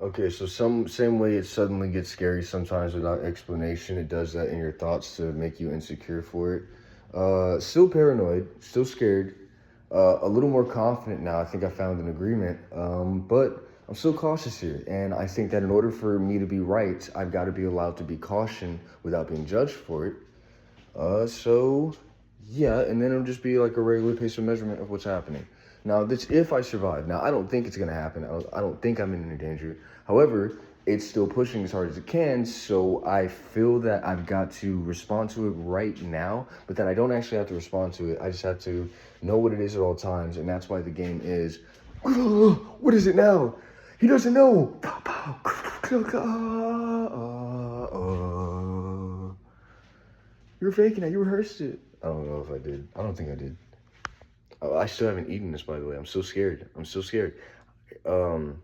Okay, so same way it suddenly gets scary sometimes without explanation, it does that in your thoughts to make you insecure for it. Still paranoid, still scared, a little more confident now. I think I found an agreement, but I'm still cautious here. And I think that in order for me to be right, I've got to be allowed to be caution without being judged for it. So yeah, and then it'll just be like a regular pace of measurement of what's happening. Now, that's if I survive. Now, I don't think it's gonna happen. I don't think I'm in any danger. However, it's still pushing as hard as it can, so I feel that I've got to respond to it right now, but then I don't actually have to respond to it. I just have to know what it is at all times, and that's why the game is. What is it now? He doesn't know. You were faking it. You rehearsed it. I don't know if I did. I don't think I did. Oh, I still haven't eaten this, by the way. I'm so scared. I'm so scared. Um,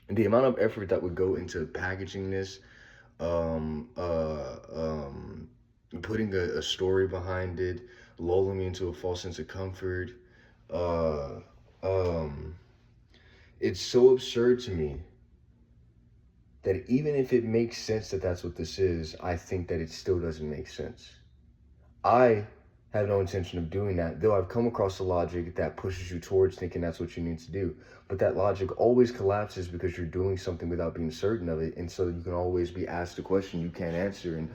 the amount of effort that would go into packaging this, um, uh, um, putting a story behind it, lulling me into a false sense of comfort. Uh, um, it's so absurd to me that even if it makes sense that that's what this is, I think that it still doesn't make sense. I have no intention of doing that, though I've come across a logic that pushes you towards thinking that's what you need to do. But that logic always collapses because you're doing something without being certain of it. And so you can always be asked a question you can't answer and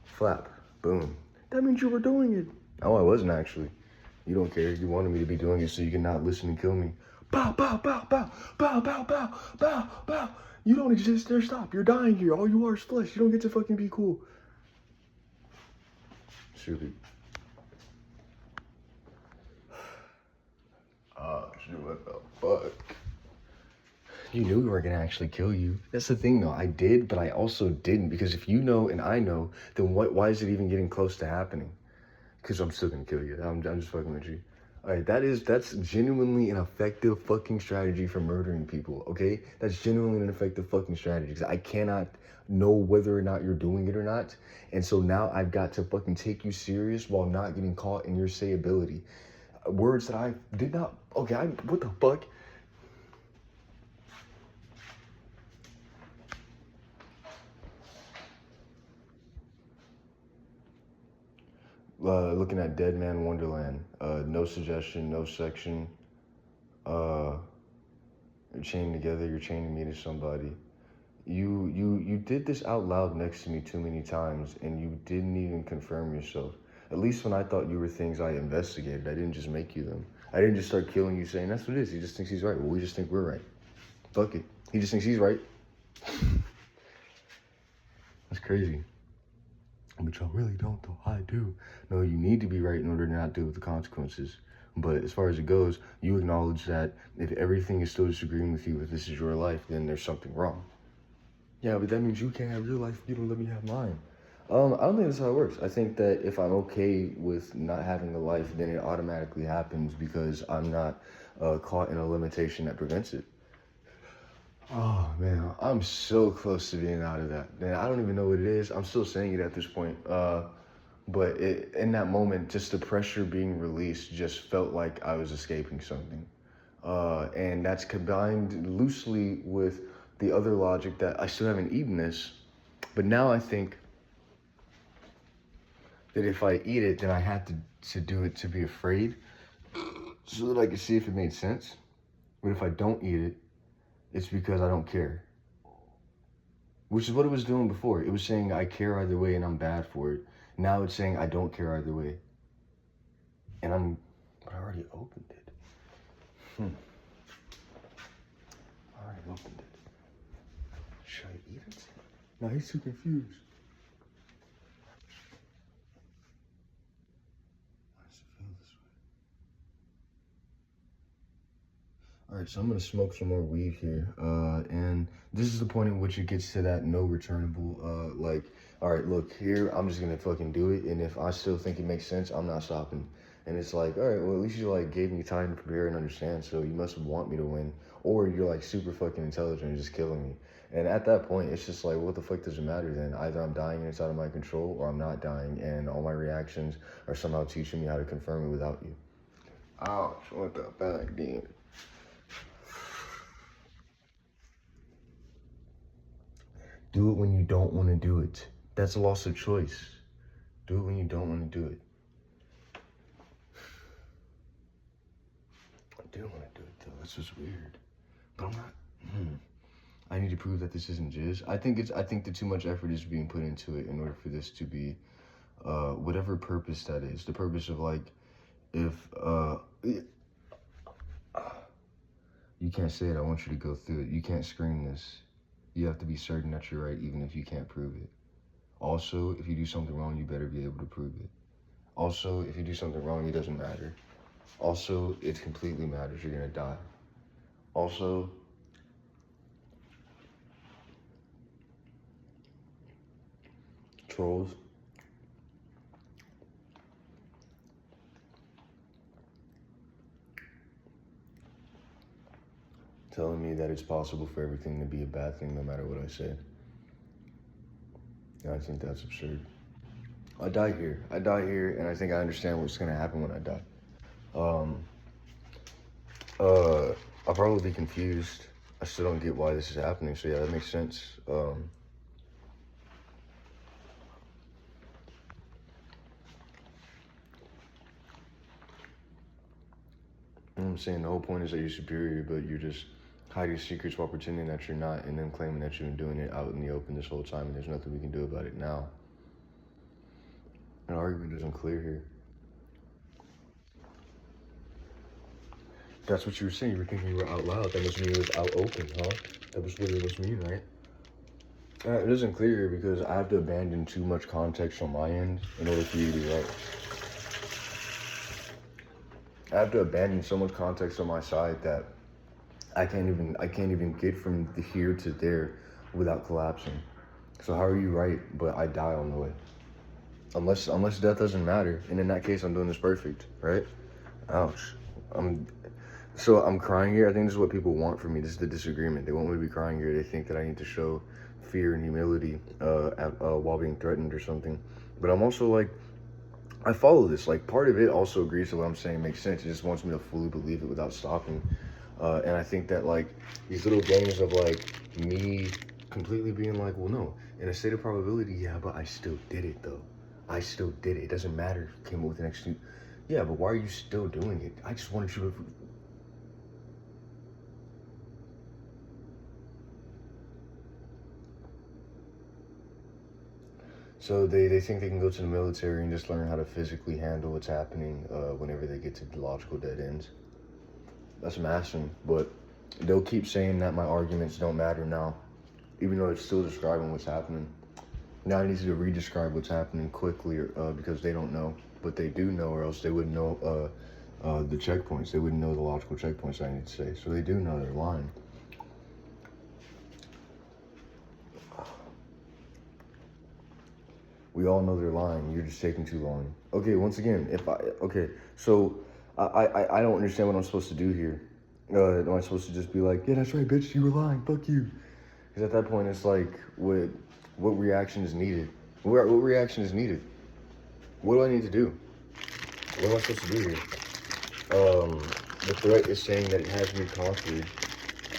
flap, boom. That means you were doing it. Oh, I wasn't actually. You don't care. You wanted me to be doing it so you can not listen and kill me. Bow, bow, bow, bow, bow, bow, bow, bow, bow. You don't exist there. Stop. You're dying here. All you are is flesh. You don't get to fucking be cool. Stupid. Oh, shit, what the fuck? You knew we were gonna actually kill you. That's the thing, though. I did, but I also didn't. Because if you know and I know, then why is it even getting close to happening? Because I'm still gonna kill you. I'm just fucking with you. All right, that's genuinely an effective fucking strategy for murdering people. Okay, that's genuinely an effective fucking strategy. Because I cannot know whether or not you're doing it or not, and so now I've got to fucking take you serious while not getting caught in your sayability. Words that I did not. Okay, what the fuck? Looking at Dead Man Wonderland. No suggestion, no section. Uh, you're chained together. You're chaining me to somebody. You did this out loud next to me too many times, and you didn't even confirm yourself. At least when I thought you were things I investigated, I didn't just make you them. I didn't just start killing you saying that's what it is. He just thinks he's right. Well, we just think we're right. Fuck it. He just thinks he's right. That's crazy. But y'all really don't, though. I do. No, you need to be right in order to not deal with the consequences. But as far as it goes, you acknowledge that if everything is still disagreeing with you, if this is your life, then there's something wrong. Yeah, but that means you can't have your life if you don't let me have mine. I don't think that's how it works. I think that if I'm okay with not having a life, then it automatically happens because I'm not caught in a limitation that prevents it. Oh man, I'm so close to being out of that. Man, I don't even know what it is. I'm still saying it at this point. But in that moment, just the pressure being released just felt like I was escaping something. And that's combined loosely with the other logic that I still haven't eaten this. But now I think that if I eat it, then I had to do it to be afraid so that I could see if it made sense. But if I don't eat it, it's because I don't care. Which is what it was doing before. It was saying I care either way and I'm bad for it. Now it's saying I don't care either way. But I already opened it. I already opened it. Should I eat it? No, he's too confused. Why does it feel this way? All right, so I'm gonna smoke some more weed here, and this is the point at which it gets to that no returnable. Like, all right, look here, I'm just gonna fucking do it, and if I still think it makes sense, I'm not stopping. And it's like, all right, well, at least you like gave me time to prepare and understand, so you must want me to win, or you're like super fucking intelligent and just killing me. And at that point, it's just like, what the fuck does it matter then? Either I'm dying and it's out of my control, or I'm not dying, and all my reactions are somehow teaching me how to confirm it without you. Ouch, what the fuck, dude? Do it when you don't want to do it. That's a loss of choice. Do it when you don't want to do it. I do want to do it though. That's just weird. But I'm not. I need to prove that this isn't jizz. I think that too much effort is being put into it in order for this to be, whatever purpose that is. The purpose of like, if you can't say it, I want you to go through it. You can't scream this. You have to be certain that you're right, even if you can't prove it. Also, if you do something wrong, you better be able to prove it. Also, if you do something wrong, it doesn't matter. Also, it completely matters. You're gonna die. Also, trolls. Telling me that it's possible for everything to be a bad thing no matter what I say. I think that's absurd. I die here, and I think I understand what's gonna happen when I die. I'll probably be confused. I still don't get why this is happening, so yeah, that makes sense. I'm saying the whole point is that you're superior, but you're just hiding secrets while pretending that you're not, and then claiming that you've been doing it out in the open this whole time, and there's nothing we can do about it now. An argument isn't clear here. That's what you were saying. You were thinking you were out loud. That must mean it was out open, huh? That was what it must mean, right? It isn't clear here because I have to abandon too much context on my end in order for you to be right. I have to abandon so much context on my side that I can't even get from here to there without collapsing. So how are you right, but I die on the way? Unless death doesn't matter, and in that case, I'm doing this perfect, right? Ouch. I'm crying here. I think this is what people want from me. This is the disagreement. They want me to be crying here. They think that I need to show fear and humility while being threatened or something. But I'm also like, I follow this. Like, part of it also agrees to what I'm saying makes sense. It just wants me to fully believe it without stopping. And I think that, like, these little games of, like, me completely being like, well, no, in a state of probability, yeah, but I still did it, though. I still did it. It doesn't matter if it came up with an extra. Yeah, but why are you still doing it? I just wanted you to. So they think they can go to the military and just learn how to physically handle what's happening whenever they get to the logical dead ends. That's massive, but they'll keep saying that my arguments don't matter now, even though it's still describing what's happening. Now I need to re-describe what's happening quickly because they don't know, but they do know, or else they wouldn't know the checkpoints. They wouldn't know the logical checkpoints I need to say. So they do know they're lying. We all know they're lying. You're just taking too long. Okay, once again, so I don't understand what I'm supposed to do here. Am I supposed to just be like, yeah, that's right, bitch, you were lying, fuck you? Because at that point, it's like, what reaction is needed? What reaction is needed? What do I need to do? What am I supposed to do here? The threat is saying that it has me conquered,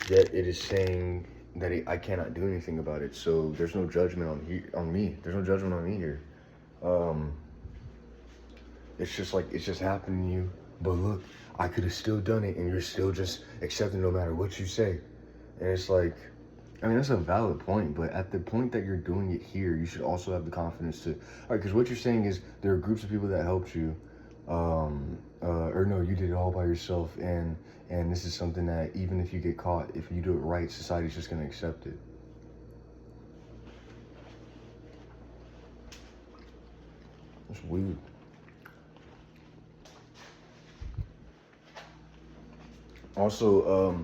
yet it is saying that I cannot do anything about it. So there's no judgment on me. There's no judgment on me here. It's just happening to you. But look, I could have still done it, and you're still just accepting no matter what you say. And it's like, I mean, that's a valid point, but at the point that you're doing it here, you should also have the confidence to, all right, because what you're saying is there are groups of people that helped you, or no, you did it all by yourself, and this is something that even if you get caught, if you do it right, society's just going to accept it. That's weird. Also,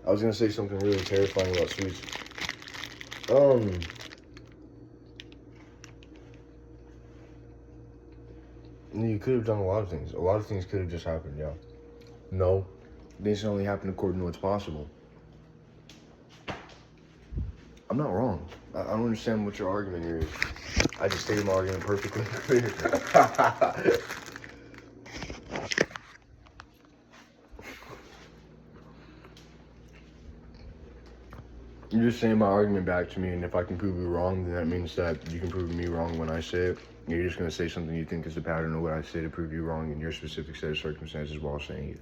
I was going to say something really terrifying about sweets. You could have done a lot of things. A lot of things could have just happened, yeah. No, things only happen according to what's possible. I'm not wrong. I don't understand what your argument here is. I just stated my argument perfectly clear. You're just saying my argument back to me, and if I can prove you wrong, then that means that you can prove me wrong when I say it. You're just gonna say something you think is the pattern of what I say to prove you wrong in your specific set of circumstances while saying it.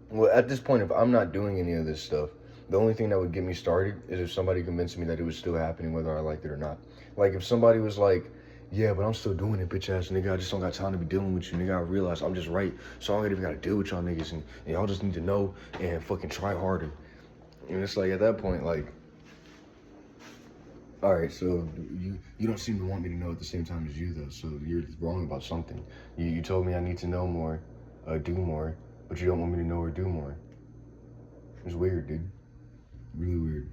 Well, at this point, if I'm not doing any of this stuff, the only thing that would get me started is if somebody convinced me that it was still happening, whether I liked it or not. Like, if somebody was like, yeah, but I'm still doing it, bitch ass nigga. I just don't got time to be dealing with you, nigga. I realize I'm just right, so I don't even gotta deal with y'all niggas, and y'all just need to know and fucking try harder. And it's like, at that point, like, all right, so you don't seem to want me to know at the same time as you, though, so you're wrong about something. You told me I need to know more, do more, but you don't want me to know or do more. It's weird, dude. Really weird.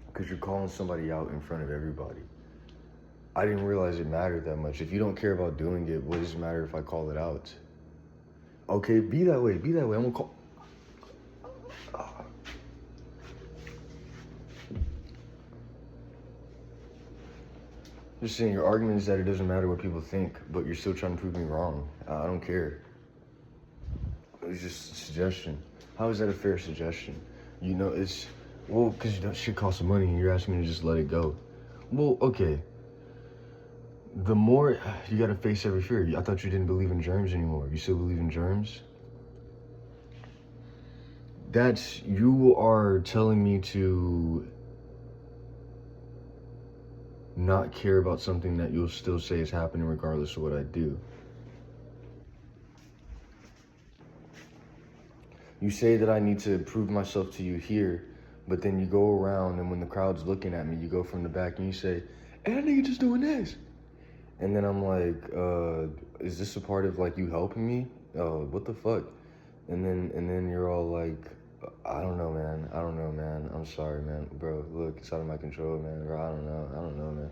Because you're calling somebody out in front of everybody. I didn't realize it mattered that much. If you don't care about doing it, what does it matter if I call it out? Okay, be that way. Be that way. I'm gonna call. Just saying, your argument is that it doesn't matter what people think, but you're still trying to prove me wrong. I don't care. It's just a suggestion. How is that a fair suggestion? You know, it's, well, because you know, shit costs money and you're asking me to just let it go. Well, okay. The more, you gotta face every fear. I thought you didn't believe in germs anymore. You still believe in germs? That's, you are telling me to not care about something that you'll still say is happening regardless of what I do. You say that I need to prove myself to you here, but then you go around and when the crowd's looking at me, you go from the back and you say, hey, that nigga just doing this. And then I'm like, is this a part of like you helping me? What the fuck? And then you're all like, I don't know, man. I don't know, man. I'm sorry, man. Bro, look, it's out of my control, man. Bro, I don't know, man.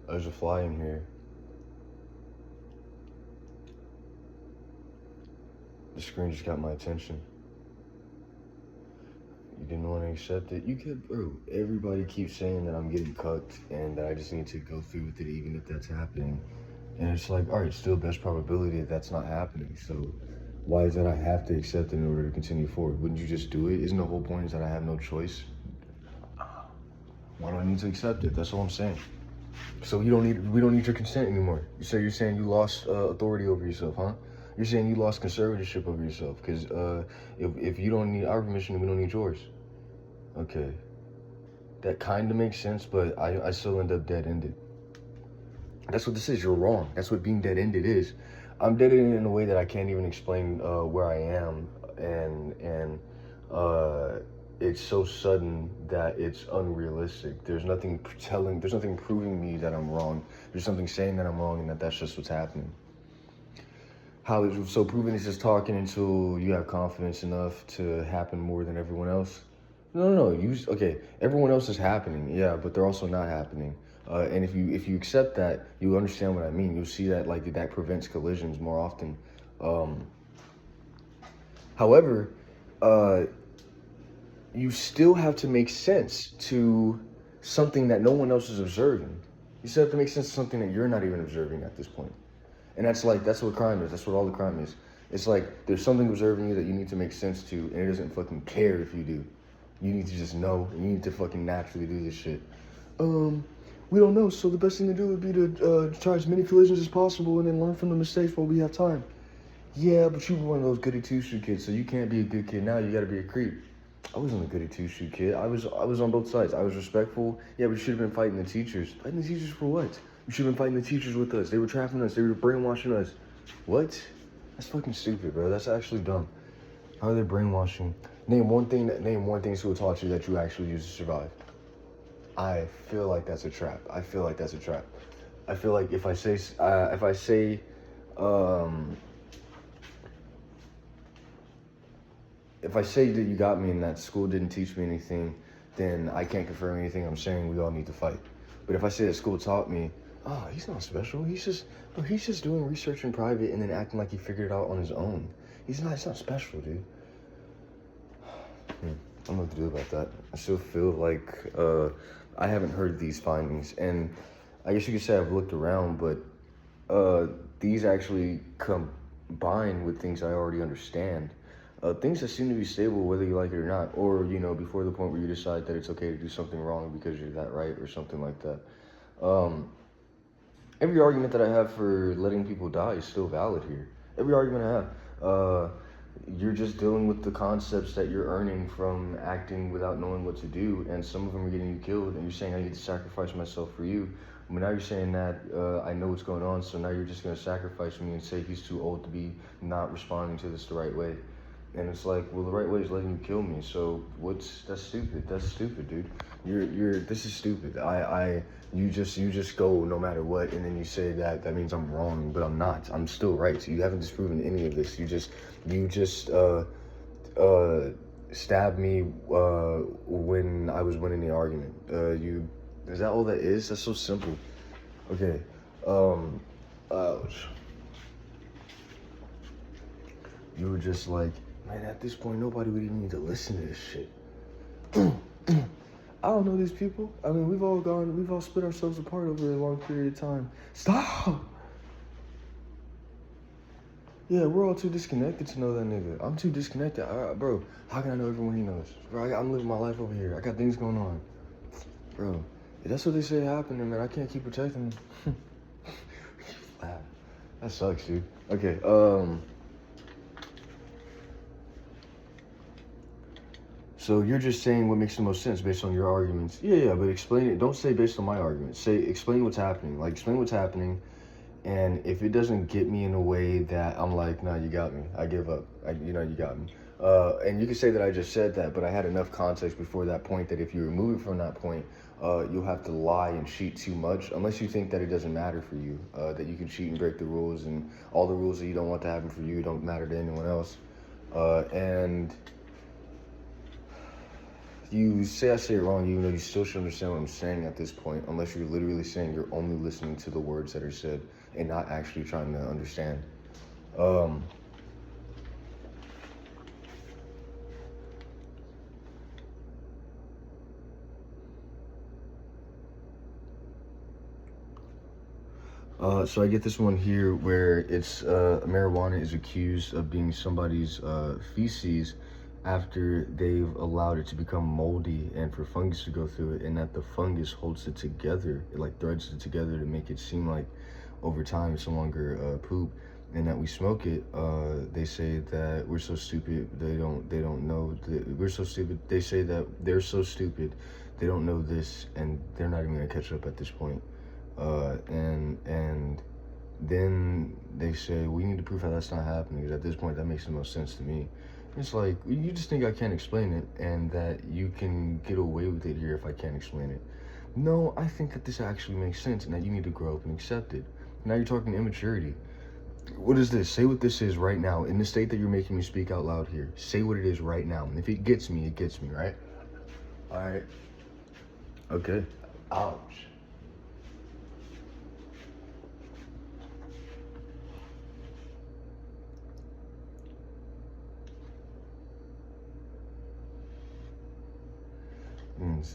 There's a fly in here. The screen just got my attention. You didn't want to accept it. You kept, bro, everybody keeps saying that I'm getting cucked and that I just need to go through with it even if that's happening. And it's like, all right, still best probability that that's not happening. So why is that I have to accept it in order to continue forward? Wouldn't you just do it? Isn't the whole point is that I have no choice? Why do I need to accept it? That's all I'm saying. So we don't need your consent anymore. You're saying you lost authority over yourself, huh? You're saying you lost conservatorship over yourself because if you don't need our permission, then we don't need yours. Okay. That kind of makes sense, but I still end up dead-ended. That's what this is. You're wrong. That's what being dead-ended is. I'm dead-ended in a way that I can't even explain where I am, and it's so sudden that it's unrealistic. There's nothing proving me that I'm wrong. There's something saying that I'm wrong and that's just what's happening. So proving is just talking until you have confidence enough to happen more than everyone else? No. Okay, everyone else is happening, yeah, but they're also not happening. And if you accept that, you understand what I mean. You'll see that like that prevents collisions more often. However, you still have to make sense to something that no one else is observing. You still have to make sense to something that you're not even observing at this point. And that's what crime is. That's what all the crime is. It's like there's something observing you that you need to make sense to, and it doesn't fucking care if you do. You need to just know, and you need to fucking naturally do this shit. We don't know, so the best thing to do would be to try as many collisions as possible and then learn from the mistakes while we have time. Yeah, but you were one of those goody two-shoe kids, so you can't be a good kid now. You gotta be a creep. I wasn't a goody two-shoe kid. I was on both sides. I was respectful. Yeah, we should have been fighting the teachers. Fighting the teachers for what? We should have been fighting the teachers with us. They were trapping us. They were brainwashing us. What? That's fucking stupid, bro. That's actually dumb. How are they brainwashing? Name one thing school taught you that you actually used to survive. I feel like that's a trap. I feel like if I say that you got me and that school didn't teach me anything, then I can't confirm anything I'm saying. We all need to fight. But if I say that school taught me, oh, he's not special. He's just doing research in private and then acting like he figured it out on his own. It's not special, dude. don't know what to do about that. I still feel like I haven't heard these findings, and I guess you could say I've looked around, but these actually combine with things I already understand. Things that seem to be stable, whether you like it or not, or before the point where you decide that it's okay to do something wrong because you're that right or something like that. Um, every argument that I have for letting people die is still valid here. Every argument I have. You're just dealing with the concepts that you're earning from acting without knowing what to do, and some of them are getting you killed, and you're saying I need to sacrifice myself for you. But now you're saying that I know what's going on, so now you're just going to sacrifice me and say he's too old to be not responding to this the right way. And it's like, well, the right way is letting you kill me. So that's stupid. That's stupid, dude. This is stupid. You just go no matter what, and then you say that means I'm wrong, but I'm not. I'm still right. So you haven't disproven any of this. You just stabbed me when I was winning the argument. Is that all that is? That's so simple. Okay. Ouch. You were just like, man, at this point, nobody would even need to listen to this shit. I don't know these people. I mean, we've all split ourselves apart over a long period of time. Stop! Yeah, we're all too disconnected to know that nigga. I'm too disconnected. Bro, how can I know everyone he knows? Bro, I'm living my life over here. I got things going on. Bro, if that's what they say happening, man, I can't keep protecting them. That sucks, dude. Okay, so you're just saying what makes the most sense based on your arguments. Yeah, but explain it. Don't say based on my arguments. Explain what's happening. Like, explain what's happening. And if it doesn't get me in a way that I'm like, nah, you got me. I give up. You got me. And you can say that I just said that, but I had enough context before that point that if you remove it from that point, you'll have to lie and cheat too much, unless you think that it doesn't matter for you, that you can cheat and break the rules, and all the rules that you don't want to happen for you don't matter to anyone else. And you say I say it wrong, even though you still should understand what I'm saying at this point, unless you're literally saying you're only listening to the words that are said and not actually trying to understand. So I get this one here where it's marijuana is accused of being somebody's feces after they've allowed it to become moldy and for fungus to go through it, and that the fungus holds it together, it like threads it together to make it seem like over time it's no longer poop, and that we smoke it. They say that we're so stupid they don't know that we're so stupid. They say that they're so stupid they don't know this, and they're not even gonna catch up at this point. And then they say we need to prove how that's not happening, because at this point that makes the most sense to me. It's like, you just think I can't explain it and that you can get away with it here if I can't explain it. No, I think that this actually makes sense and that you need to grow up and accept it. Now you're talking immaturity. What is this? Say what this is right now. In the state that you're making me speak out loud here, say what it is right now. And if it gets me, it gets me, right? All right. Okay. Ouch.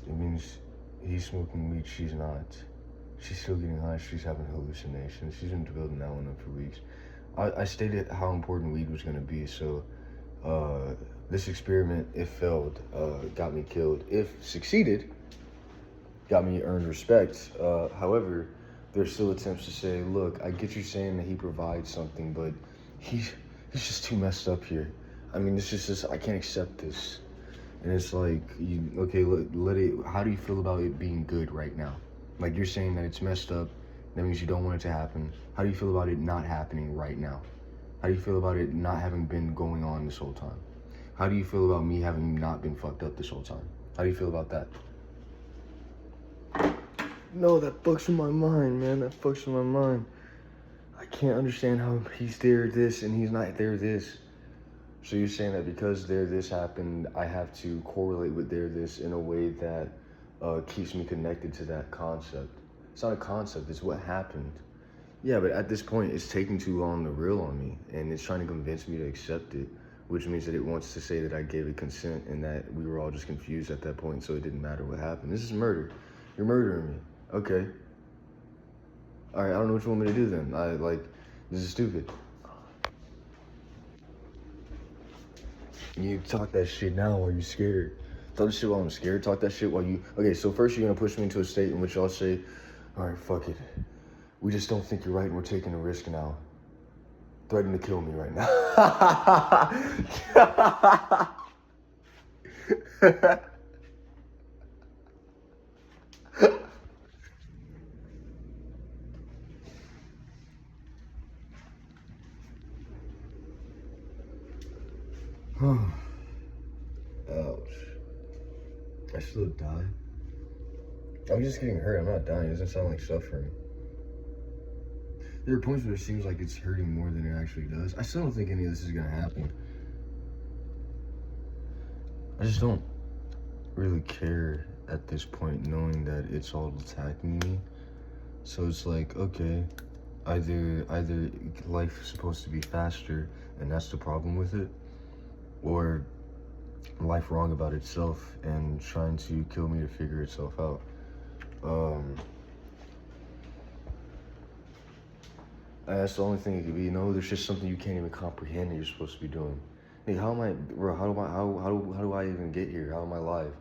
It means he's smoking weed, she's not. She's still getting high, she's having hallucinations. She's been building that one up for weeks. I stated how important weed was gonna be, so this experiment, if failed, got me killed. If succeeded, got me earned respect. However, there's still attempts to say, look, I get you saying that he provides something, but he's just too messed up here. I mean, this is just, I can't accept this. And it's like, okay, let it, how do you feel about it being good right now? Like, you're saying that it's messed up, that means you don't want it to happen. How do you feel about it not happening right now? How do you feel about it not having been going on this whole time? How do you feel about me having not been fucked up this whole time? How do you feel about that? No, that fucks with my mind, man. That fucks with my mind. I can't understand how he's there this and he's not there this. So you're saying that because there this happened, I have to correlate with there this in a way that keeps me connected to that concept. It's not a concept, it's what happened. Yeah, but at this point, it's taking too long to reel on me, and it's trying to convince me to accept it. which means that it wants to say that I gave it consent and that we were all just confused at that point, so it didn't matter what happened. This is murder. You're murdering me. Okay. All right, I don't know what you want me to do then. This is stupid. You talk that shit now while you scared. Talk that shit while I'm scared. Talk that shit while you... Okay, so first you're gonna push me into a state in which I'll say, all right, fuck it. We just don't think you're right and we're taking a risk now. Threatening to kill me right now. Ouch. I still die. I'm just getting hurt. I'm not dying. It doesn't sound like suffering. There are points where it seems like it's hurting more than it actually does. I still don't think any of this is gonna happen. I just don't really care at this point, knowing that it's all attacking me. So it's like, okay, either life is supposed to be faster and that's the problem with it, or life wrong about itself and trying to kill me to figure itself out. That's the only thing it could be. There's just something you can't even comprehend that you're supposed to be doing. Hey, how am I, bro? How do I even get here? How am I alive?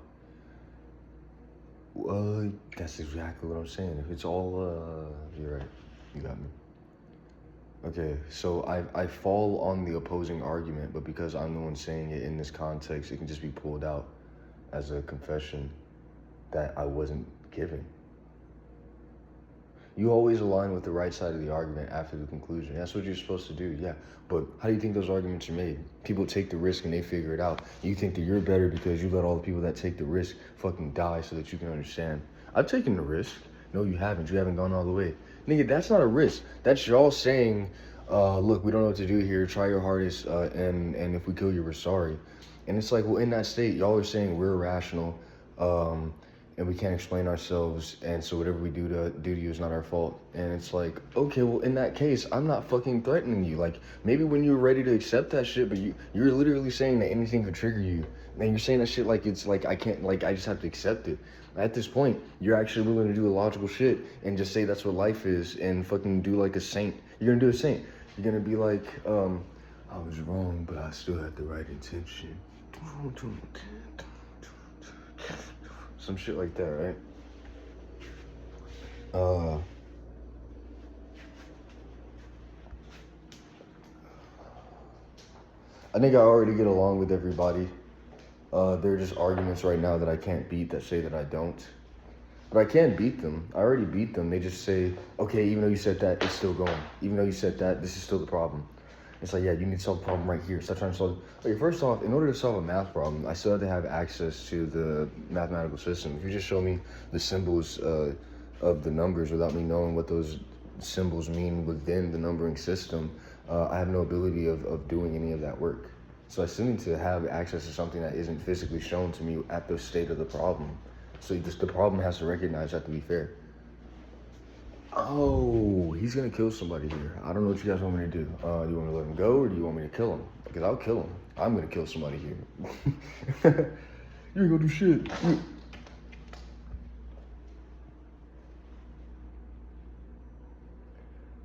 That's exactly what I'm saying. If it's all, you're right. You got me. Okay, so I fall on the opposing argument, but because I'm the one saying it in this context, it can just be pulled out as a confession that I wasn't giving. You always align with the right side of the argument after the conclusion. That's what you're supposed to do, yeah. But how do you think those arguments are made? People take the risk and they figure it out. You think that you're better because you let all the people that take the risk fucking die so that you can understand. I've taken the risk. No, you haven't. You haven't gone all the way. Nigga, that's not a risk. That's y'all saying, look, we don't know what to do here. Try your hardest, and if we kill you, we're sorry. And it's like, well, in that state, y'all are saying we're irrational, and we can't explain ourselves, and so whatever we do to you is not our fault. And it's like, okay, well, in that case, I'm not fucking threatening you. Like, maybe when you're ready to accept that shit, but you're literally saying that anything could trigger you. And you're saying that shit like it's like, I can't, like, I just have to accept it. At this point, you're actually willing to do a logical shit and just say that's what life is and fucking do like a saint. You're gonna do a saint. You're gonna be like, I was wrong, but I still had the right intention. Some shit like that, right? I think I already get along with everybody. There are just arguments right now that I can't beat that say that I don't. But I can beat them. I already beat them. They just say, okay, even though you said that, it's still going. Even though you said that, this is still the problem. It's like, yeah, you need to solve the problem right here. Stop trying to solve it. Okay, first off, in order to solve a math problem, I still have to have access to the mathematical system. If you just show me the symbols of the numbers without me knowing what those symbols mean within the numbering system, I have no ability of doing any of that work. So I still need to have access to something that isn't physically shown to me at the state of the problem. So the problem has to recognize that, to be fair. Oh, he's gonna kill somebody here. I don't know what you guys want me to do. Do you want me to let him go or do you want me to kill him? Because I'll kill him. I'm gonna kill somebody here. You ain't gonna do shit.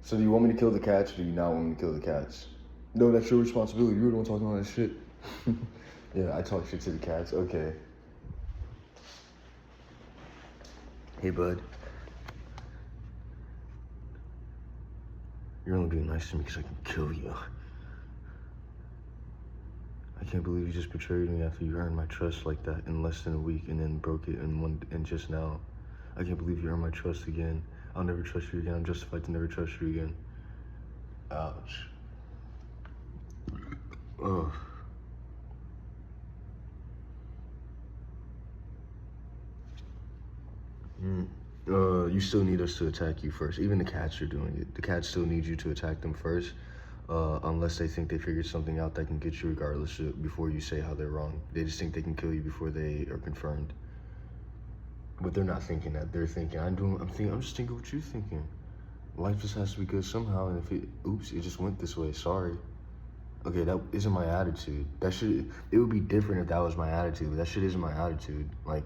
So do you want me to kill the cats or do you not want me to kill the cats? No, that's your responsibility. You're the one talking all that shit. Yeah, I talk shit to the cats. Okay. Hey, bud. You're only being nice to me because I can kill you. I can't believe you just betrayed me after you earned my trust like that in less than a week and then broke it in just now. I can't believe you earned my trust again. I'll never trust you again. I'm justified to never trust you again. Ouch. Ugh. You still need us to attack you first. Even the cats are doing it. The cats still need you to attack them first, unless they think they figured something out that can get you regardless before you say how they're wrong. They just think they can kill you before they are confirmed. But they're not thinking that. They're thinking, I'm just thinking what you're thinking. Life just has to be good somehow, and if it just went this way, sorry. Okay, that isn't my attitude. It would be different if that was my attitude, but that shit isn't my attitude. Like,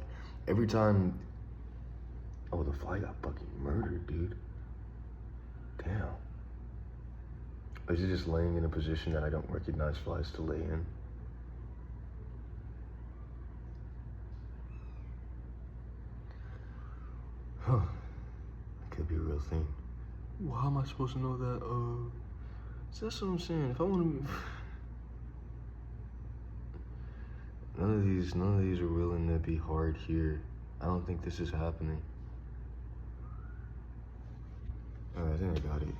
every time, oh, the fly got fucking murdered, dude. Damn. Or is it just laying in a position that I don't recognize flies to lay in? Huh. That could be a real thing. Well, how am I supposed to know that? So that's what I'm saying. If I want to be... None of these are willing to be hard here. I don't think this is happening. Alright, I think I got it.